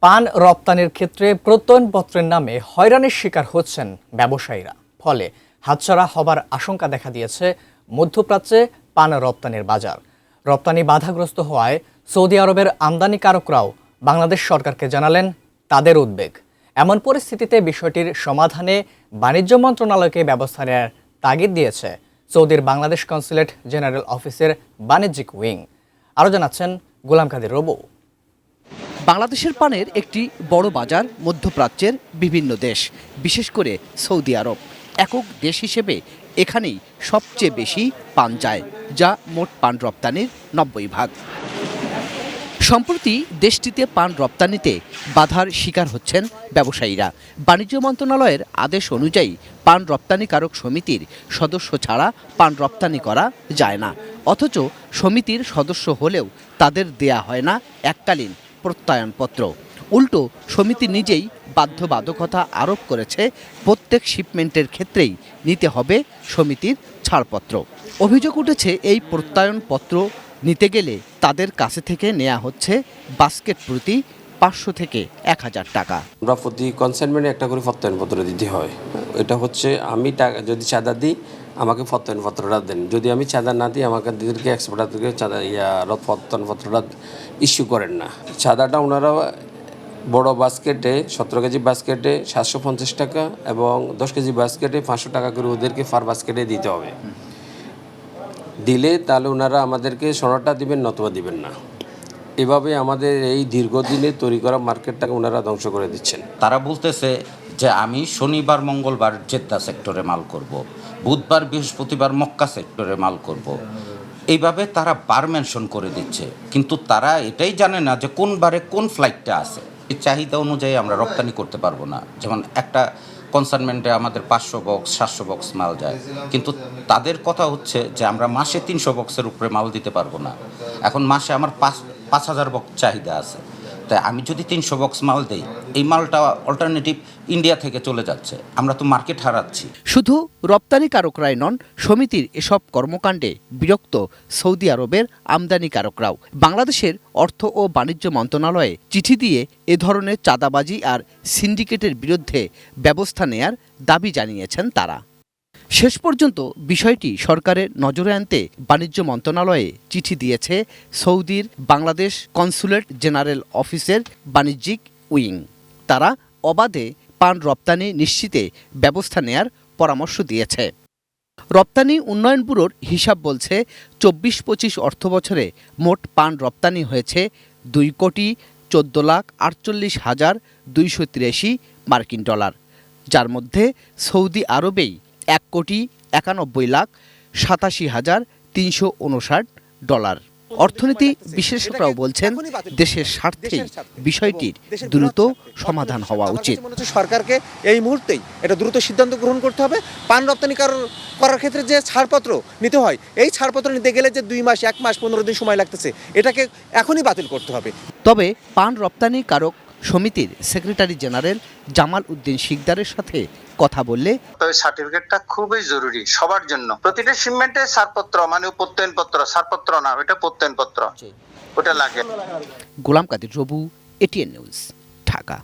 পান রপ্তানির ক্ষেত্রে প্রত্যয়নপত্রের নামে হয়রানির শিকার হচ্ছেন ব্যবসায়ীরা। ফলে হাতছাড়া হবার আশঙ্কা দেখা দিয়েছে মধ্যপ্রাচ্যে পান রপ্তানির বাজার। রপ্তানি বাধাগ্রস্ত হওয়ায় সৌদি আরবের আমদানিকারকরাও বাংলাদেশ সরকারকে জানালেন তাদের উদ্বেগ। এমন পরিস্থিতিতে বিষয়টির সমাধানে বাণিজ্য মন্ত্রণালয়কে ব্যবস্থা নেওয়ার তাগিদ দিয়েছে সৌদির বাংলাদেশ কনসুলেট জেনারেল অফিসের বাণিজ্যিক উইং। আরও জানাচ্ছেন গোলাম কাদের রবু। বাংলাদেশের পানের একটি বড় বাজার মধ্যপ্রাচ্যের বিভিন্ন দেশ, বিশেষ করে সৌদি আরব। একক দেশ হিসেবে এখানেই সবচেয়ে বেশি পান যায়, যা মোট পান রপ্তানির 90%। সম্প্রতি দেশটিতে পান রপ্তানিতে বাধার শিকার হচ্ছেন ব্যবসায়ীরা। বাণিজ্য মন্ত্রণালয়ের আদেশ অনুযায়ী পান রপ্তানিকারক সমিতির সদস্য ছাড়া পান রপ্তানি করা যায় না। অথচ সমিতির সদস্য হলেও তাদের দেয়া হয় না এককালীন প্রত্যয়নপত্র। উল্টো সমিতি নিজেই বাধ্যবাধকতা আরোপ করেছে প্রত্যেক শিপমেন্টের ক্ষেত্রেই নিতে হবে সমিতির ছাড়পত্র। অভিযোগ উঠেছে এই প্রত্যয়নপত্র নিতে গেলে তাদের কাছে থেকে নেওয়া হচ্ছে বাস্কেট প্রতি 500 থেকে 1000 টাকা। আমরা প্রতি কনসাইনমেন্টে একটা করে প্রত্যয়নপত্র দিতে হয়। এটা হচ্ছে আমি টাকা যদি চাঁদা দিই আমাকে প্রত্যয়নপত্রটা দেন, যদি আমি চাঁদা না দিই আমাকে দিদিকে এক্সপোর্টারকে চাঁদা প্রত্যয়নপত্রটা ইস্যু করেন না। চাঁদাটা ওনারা বড় বাস্কেটে 17 কেজি বাস্কেটে 750 টাকা এবং 10 কেজি বাস্কেটে 500 টাকা করে ওদেরকে ফার বাস্কেটে দিতে হবে। দিলে তাহলে ওনারা আমাদেরকে সোনাটা দিবেন, নতুবা দিবেন না। এভাবে আমাদের এই দীর্ঘদিনে তৈরি করা মার্কেটটাকে ওনারা ধ্বংস করে দিচ্ছেন। তারা বলতেছে যে আমি শনিবার মঙ্গলবার জেদ্দা সেক্টরে মাল করব, বুধবার বৃহস্পতিবার মক্কা সেক্টরে মাল করব। এইভাবে তারা বার মেনশন করে দিচ্ছে, কিন্তু তারা এটাই জানে না যে কোন বারে কোন ফ্লাইটটা আছে। এই চাহিদা অনুযায়ী আমরা রপ্তানি করতে পারবো না। যেমন একটা কনসাইনমেন্টে আমাদের 500 বক্স 700 বক্স মাল যায়, কিন্তু তাদের কথা হচ্ছে যে আমরা মাসে 300 বক্সের উপরে মাল দিতে পারবো না। এখন মাসে আমার 5000 বক্স চাহিদা আছে, তাই আমি যদি 300 বক্স মাল দেই, এই মালটা অল্টারনেটিভ ইন্ডিয়া থেকে চলে যাচ্ছে, আমরা তো মার্কেট হারাচ্ছি। শুধু রপ্তানিকারকরাই নন, সমিতির এসব কর্মকাণ্ডে বিরক্ত সৌদি আরবের আমদানিকারকরাও। বাংলাদেশের অর্থ ও বাণিজ্য মন্ত্রণালয়ে চিঠি দিয়ে এ ধরনের চাঁদাবাজি আর সিন্ডিকেটের বিরুদ্ধে ব্যবস্থা নেয়ার দাবি জানিয়েছেন তারা। শেষ পর্যন্ত বিষয়টি সরকারের নজরে আনতে বাণিজ্য মন্ত্রণালয়ে চিঠি দিয়েছে সৌদির বাংলাদেশ কনসুলেট জেনারেল অফিসের বাণিজ্যিক উইং। তারা অবাধে পান রপ্তানি নিশ্চিতে ব্যবস্থা নেয়ার পরামর্শ দিয়েছে। রপ্তানি উন্নয়ন ব্যুরোর হিসাব বলছে 24-25 অর্থবছরে মোট পান রপ্তানি হয়েছে 2,14,48,283 মার্কিন ডলার, যার মধ্যে সৌদি আরবেই 1,91,87,359 ডলার। অর্থনীতি বিশেষজ্ঞরাও বলছেন দেশের স্বার্থেই বিষয়টির দ্রুত সমাধান হওয়া উচিত। সরকারকে এই মুহূর্তেই এটা দ্রুত সিদ্ধান্ত গ্রহণ করতে হবে। পান রপ্তানি করার ক্ষেত্রে যে ছাড়পত্র নিতে হয়, এই ছাড়পত্র নিতে গেলে যে 2 মাস 1 মাস 15 দিন সময় লাগতেছে, এটাকে এখনই বাতিল করতে হবে। তবে পান রপ্তানিকারক সমিতির সেক্রেটারি জেনারেল জামাল উদ্দিন শিকদারের সাথে কথা বললে, তবে সার্টিফিকেটটা খুবই জরুরি সবার জন্য। প্রতিটা শিপমেন্টে ছাড়পত্র মানে প্রত্যয়নপত্র, ছাড়পত্র না, এটা প্রত্যয়নপত্র, ওটা লাগে। গোলাম কাদের রবু, এটিএন নিউজ, ঢাকা।